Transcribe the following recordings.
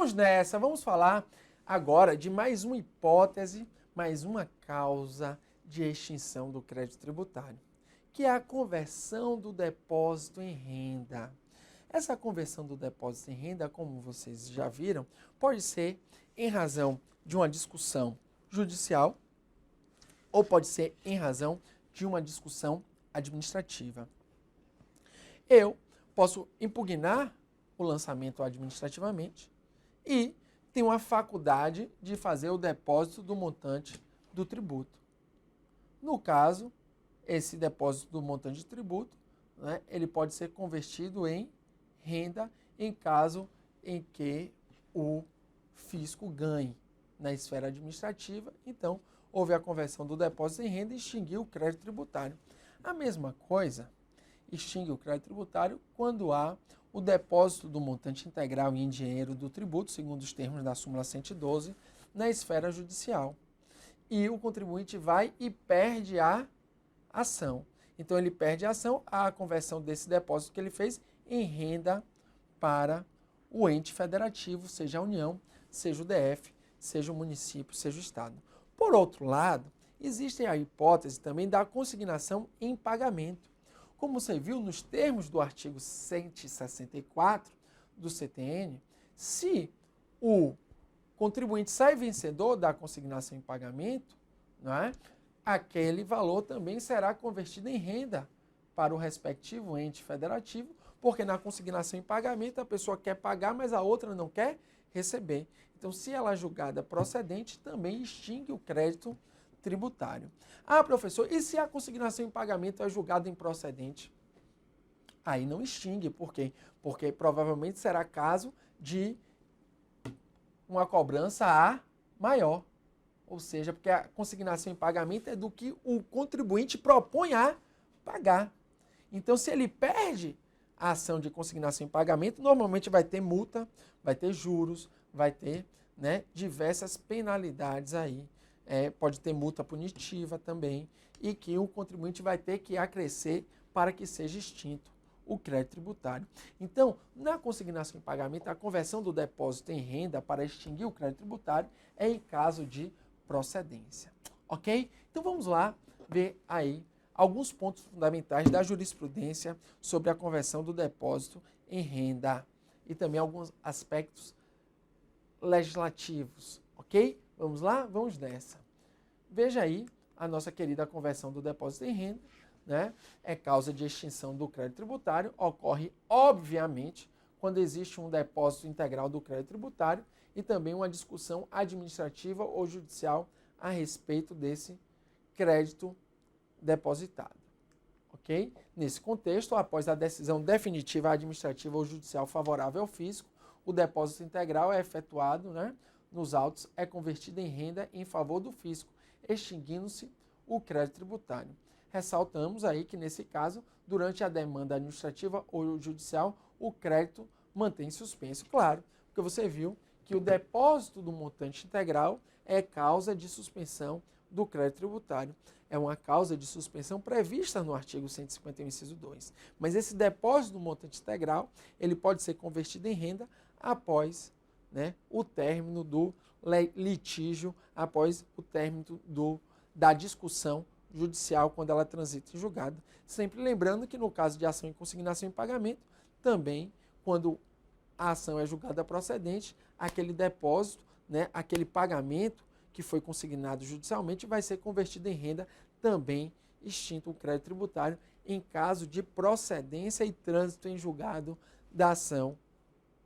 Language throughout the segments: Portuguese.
Vamos nessa, vamos falar agora de mais uma hipótese, mais uma causa de extinção do crédito tributário, que é a conversão do depósito em renda. Essa conversão do depósito em renda, como vocês já viram, pode ser em razão de uma discussão judicial ou pode ser em razão de uma discussão administrativa. Eu posso impugnar o lançamento administrativamente e tenho a faculdade de fazer o depósito do montante do tributo. No caso, esse depósito do montante de tributo, né, ele pode ser convertido em renda em caso em que o fisco ganhe na esfera administrativa. Então, houve a conversão do depósito em renda e extinguiu o crédito tributário. A mesma coisa, extingue o crédito tributário quando há o depósito do montante integral em dinheiro do tributo, segundo os termos da súmula 112, na esfera judicial. E o contribuinte vai e perde a ação. Então, ele perde a ação, a conversão desse depósito que ele fez em renda para o ente federativo, seja a União, seja o DF, seja o município, seja o Estado. Por outro lado, existe a hipótese também da consignação em pagamento. Como você viu nos termos do artigo 164 do CTN, se o contribuinte sai vencedor da consignação em pagamento, não é? Aquele valor também será convertido em renda para o respectivo ente federativo, porque na consignação em pagamento a pessoa quer pagar, mas a outra não quer receber. Então, se ela é julgada procedente, também extingue o crédito tributário. Ah, professor, e se a consignação em pagamento é julgada improcedente? Aí não extingue. Por quê? Porque provavelmente será caso de uma cobrança a maior. Ou seja, porque a consignação em pagamento é do que o contribuinte propõe a pagar. Então, se ele perde a ação de consignação em pagamento, normalmente vai ter multa, vai ter juros, vai ter, né, diversas penalidades aí. Pode ter multa punitiva também e que o contribuinte vai ter que acrescer para que seja extinto o crédito tributário. Então, na consignação em pagamento, a conversão do depósito em renda para extinguir o crédito tributário é em caso de procedência. Ok? Então vamos lá ver aí alguns pontos fundamentais da jurisprudência sobre a conversão do depósito em renda e também alguns aspectos legislativos, ok? Vamos lá? Vamos nessa. Veja aí a nossa querida conversão do depósito em renda, né? É causa de extinção do crédito tributário, ocorre, obviamente, quando existe um depósito integral do crédito tributário e também uma discussão administrativa ou judicial a respeito desse crédito depositado, ok? Nesse contexto, após a decisão definitiva administrativa ou judicial favorável ao fisco, o depósito integral é efetuado, né, nos autos, é convertido em renda em favor do fisco, extinguindo-se o crédito tributário. Ressaltamos aí que, nesse caso, durante a demanda administrativa ou judicial, o crédito mantém suspenso. Claro, porque você viu que o depósito do montante integral é causa de suspensão do crédito tributário. É uma causa de suspensão prevista no artigo 151, inciso 2. Mas esse depósito do montante integral, ele pode ser convertido em renda após, né, o término do litígio, após o término da discussão judicial, quando ela transita em julgado. Sempre lembrando que no caso de ação em consignação em pagamento, também, quando a ação é julgada procedente, aquele depósito, né, aquele pagamento que foi consignado judicialmente vai ser convertido em renda, também extinto o crédito tributário em caso de procedência e trânsito em julgado da ação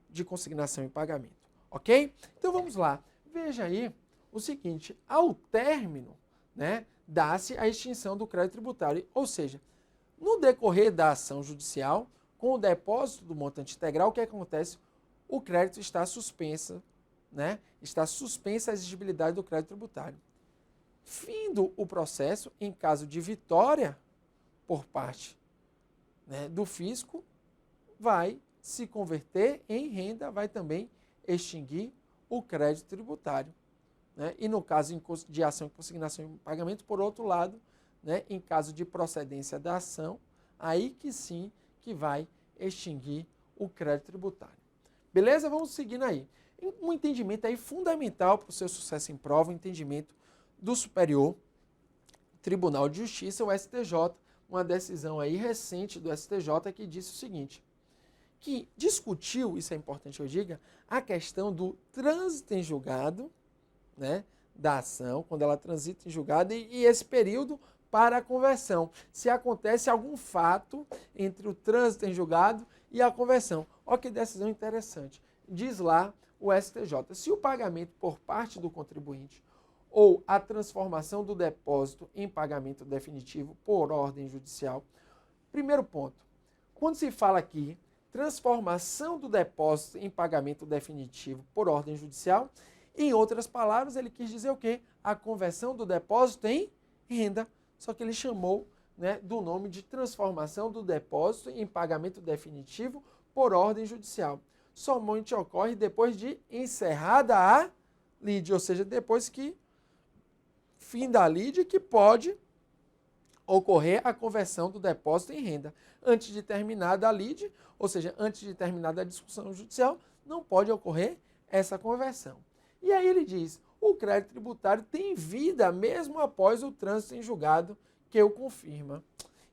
de consignação em pagamento. Ok? Então vamos lá. Veja aí o seguinte, ao término, né, dá-se a extinção do crédito tributário, ou seja, no decorrer da ação judicial, com o depósito do montante integral, o que acontece? O crédito está suspenso, né? Está suspensa a exigibilidade do crédito tributário. Findo o processo, em caso de vitória por parte, né, do fisco, vai se converter em renda, vai também extinguir o crédito tributário. Né? E no caso de ação em consignação em pagamento, por outro lado, né, em caso de procedência da ação, aí que sim que vai extinguir o crédito tributário. Beleza? Vamos seguindo aí. Um entendimento aí fundamental para o seu sucesso em prova, o entendimento do Superior Tribunal de Justiça, o STJ, uma decisão aí recente do STJ que disse o seguinte, que discutiu, isso é importante que eu diga, a questão do trânsito em julgado, né, da ação, quando ela transita em julgado, e esse período para a conversão. Se acontece algum fato entre o trânsito em julgado e a conversão. Olha que decisão interessante. Diz lá o STJ, se o pagamento por parte do contribuinte ou a transformação do depósito em pagamento definitivo por ordem judicial. Primeiro ponto, quando se fala aqui transformação do depósito em pagamento definitivo por ordem judicial, em outras palavras, ele quis dizer o quê? A conversão do depósito em renda. Só que ele chamou, né, do nome de transformação do depósito em pagamento definitivo por ordem judicial. Somente ocorre depois de encerrada a lide, ou seja, depois que fim da lide, que pode ocorrer a conversão do depósito em renda. Antes de terminada a lide, ou seja, antes de terminada a discussão judicial, não pode ocorrer essa conversão. E aí ele diz, o crédito tributário tem vida mesmo após o trânsito em julgado, que o confirma.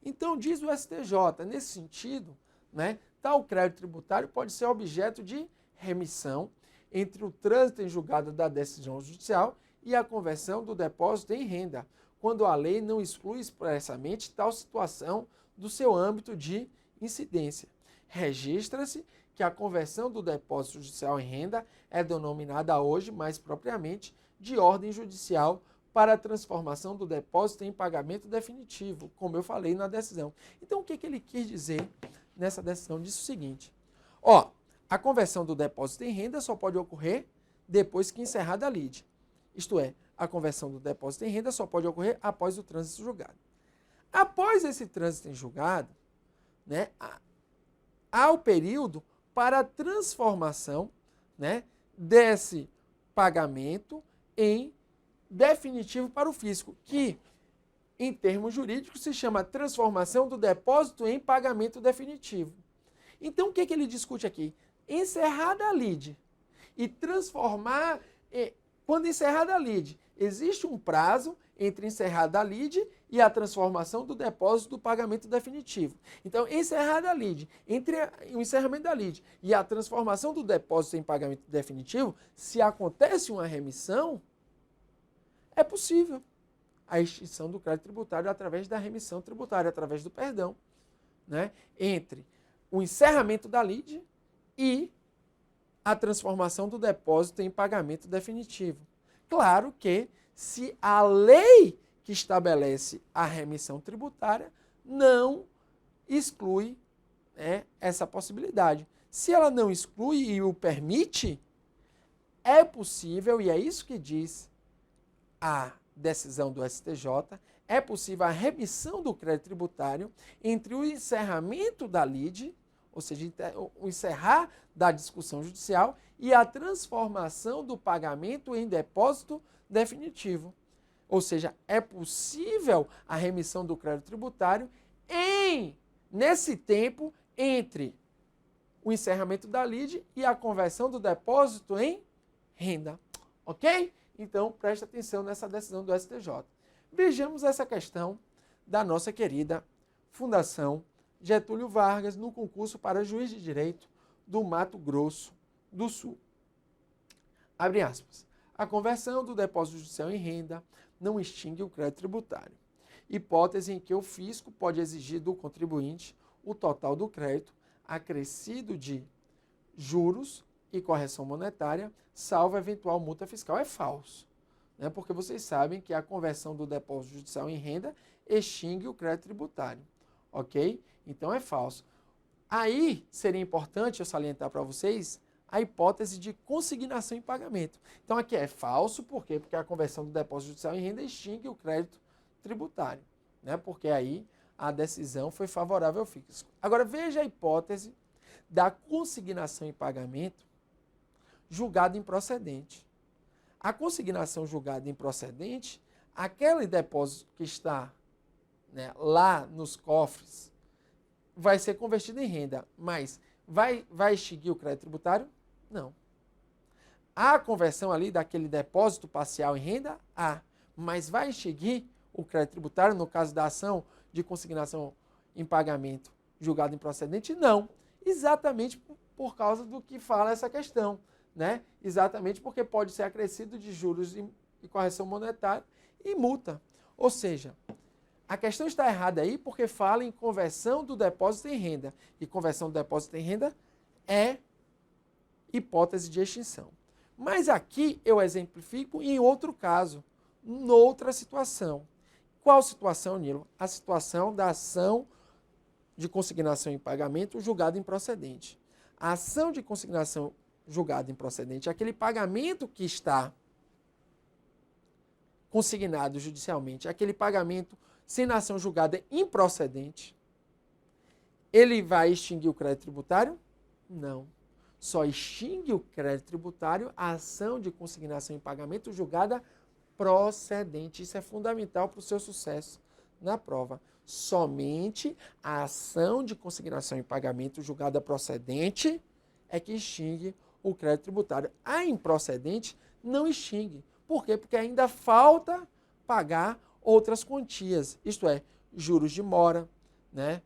Então, diz o STJ, nesse sentido, né, tal crédito tributário pode ser objeto de remissão entre o trânsito em julgado da decisão judicial e a conversão do depósito em renda, quando a lei não exclui expressamente tal situação do seu âmbito de incidência. Registra-se que a conversão do depósito judicial em renda é denominada hoje, mais propriamente, de ordem judicial para a transformação do depósito em pagamento definitivo, como eu falei na decisão. Então, o que ele quis dizer nessa decisão? Disse o seguinte, a conversão do depósito em renda só pode ocorrer depois que encerrada a lide. Isto é, a conversão do depósito em renda só pode ocorrer após o trânsito em julgado. Após esse trânsito em julgado, né, há o período para a transformação, né, desse pagamento em definitivo para o fisco, que, em termos jurídicos, se chama transformação do depósito em pagamento definitivo. Então, o que ele discute aqui? Encerrada a lide e transformar... Quando encerrada a lide, existe um prazo entre encerrada a lide e a transformação do depósito do pagamento definitivo. Então, encerrada a lide, entre o encerramento da lide e a transformação do depósito em pagamento definitivo, se acontece uma remissão, é possível a extinção do crédito tributário através da remissão tributária, através do perdão, né, entre o encerramento da lide e a transformação do depósito em pagamento definitivo. Claro que, se a lei que estabelece a remissão tributária não exclui, né, essa possibilidade. Se ela não exclui e o permite, é possível, e é isso que diz a decisão do STJ, é possível a remissão do crédito tributário entre o encerramento da lide, ou seja, o encerrar da discussão judicial, e a transformação do pagamento em depósito definitivo. Ou seja, é possível a remissão do crédito tributário nesse tempo entre o encerramento da lide e a conversão do depósito em renda. Ok? Então, preste atenção nessa decisão do STJ. Vejamos essa questão da nossa querida Fundação Getúlio Vargas no concurso para juiz de direito do Mato Grosso do Sul. Abre aspas. A conversão do depósito judicial em renda não extingue o crédito tributário. Hipótese em que o fisco pode exigir do contribuinte o total do crédito acrescido de juros e correção monetária, salvo eventual multa fiscal. É falso, né? Porque vocês sabem que a conversão do depósito judicial em renda extingue o crédito tributário. Ok? Então é falso. Aí seria importante eu salientar para vocês a hipótese de consignação em pagamento. Então aqui é falso, por quê? Porque a conversão do depósito judicial em renda extingue o crédito tributário, né? Porque aí a decisão foi favorável ao fisco. Agora veja a hipótese da consignação em pagamento julgada improcedente. A consignação julgada improcedente, aquele depósito que está, né, lá nos cofres, vai ser convertido em renda, mas vai extinguir o crédito tributário? Não. Há conversão ali daquele depósito parcial em renda? Há. Mas vai extinguir o crédito tributário no caso da ação de consignação em pagamento julgado improcedente? Não. Exatamente por causa do que fala essa questão, né? Exatamente porque pode ser acrescido de juros e correção monetária e multa. Ou seja, a questão está errada aí porque fala em conversão do depósito em renda. E conversão do depósito em renda é hipótese de extinção. Mas aqui eu exemplifico em outro caso, noutra situação. Qual situação, Nilo? A situação da ação de consignação em pagamento julgada improcedente. A ação de consignação julgada improcedente é aquele pagamento que está consignado judicialmente, aquele pagamento sem ação julgada improcedente. Ele vai extinguir o crédito tributário? Não. Só extingue o crédito tributário a ação de consignação em pagamento julgada procedente. Isso é fundamental para o seu sucesso na prova. Somente a ação de consignação em pagamento julgada procedente é que extingue o crédito tributário. A improcedente não extingue. Por quê? Porque ainda falta pagar outras quantias, isto é, juros de mora, né,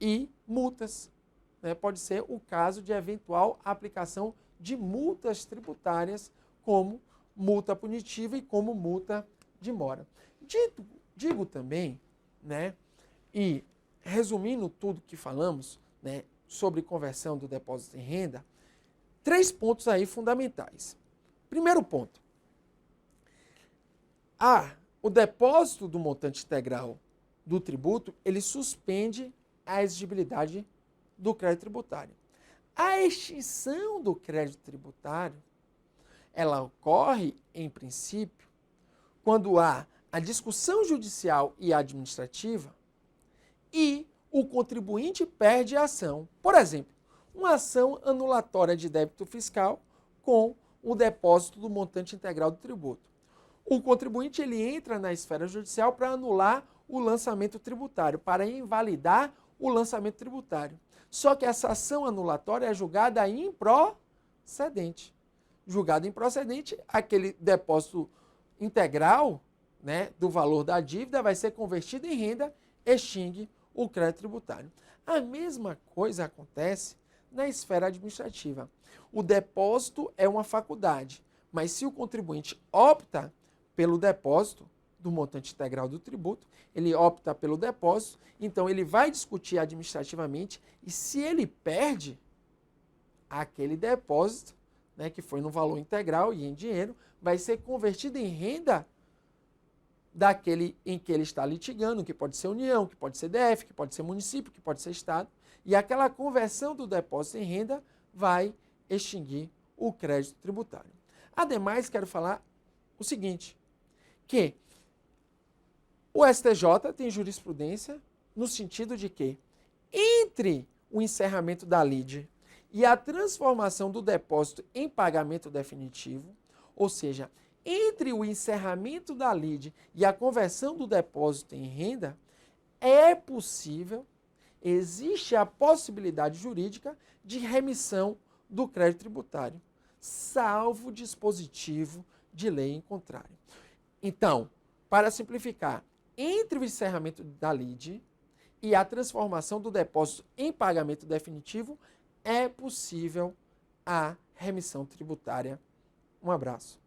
e multas. Pode ser o caso de eventual aplicação de multas tributárias, como multa punitiva e como multa de mora. Digo também, né, e resumindo tudo que falamos, né, sobre conversão do depósito em renda, 3 pontos aí fundamentais. Primeiro ponto. O depósito do montante integral do tributo, ele suspende a exigibilidade do crédito tributário. A extinção do crédito tributário, ela ocorre, em princípio, quando há a discussão judicial e administrativa e o contribuinte perde a ação. Por exemplo, uma ação anulatória de débito fiscal com o depósito do montante integral do tributo. O contribuinte ele entra na esfera judicial para anular o lançamento tributário, para invalidar o lançamento tributário. Só que essa ação anulatória é julgada improcedente. Julgada improcedente, aquele depósito integral, né, do valor da dívida vai ser convertido em renda, extingue o crédito tributário. A mesma coisa acontece na esfera administrativa. O depósito é uma faculdade, mas se o contribuinte opta pelo depósito do montante integral do tributo, ele opta pelo depósito, então ele vai discutir administrativamente e se ele perde aquele depósito, né, que foi no valor integral e em dinheiro, vai ser convertido em renda daquele em que ele está litigando, que pode ser União, que pode ser DF, que pode ser município, que pode ser Estado, e aquela conversão do depósito em renda vai extinguir o crédito tributário. Ademais, quero falar o seguinte, que o STJ tem jurisprudência no sentido de que, entre o encerramento da lide e a transformação do depósito em pagamento definitivo, ou seja, entre o encerramento da lide e a conversão do depósito em renda, é possível, existe a possibilidade jurídica de remissão do crédito tributário, salvo dispositivo de lei em contrário. Então, para simplificar, entre o encerramento da lide e a transformação do depósito em pagamento definitivo, é possível a remissão tributária. Um abraço.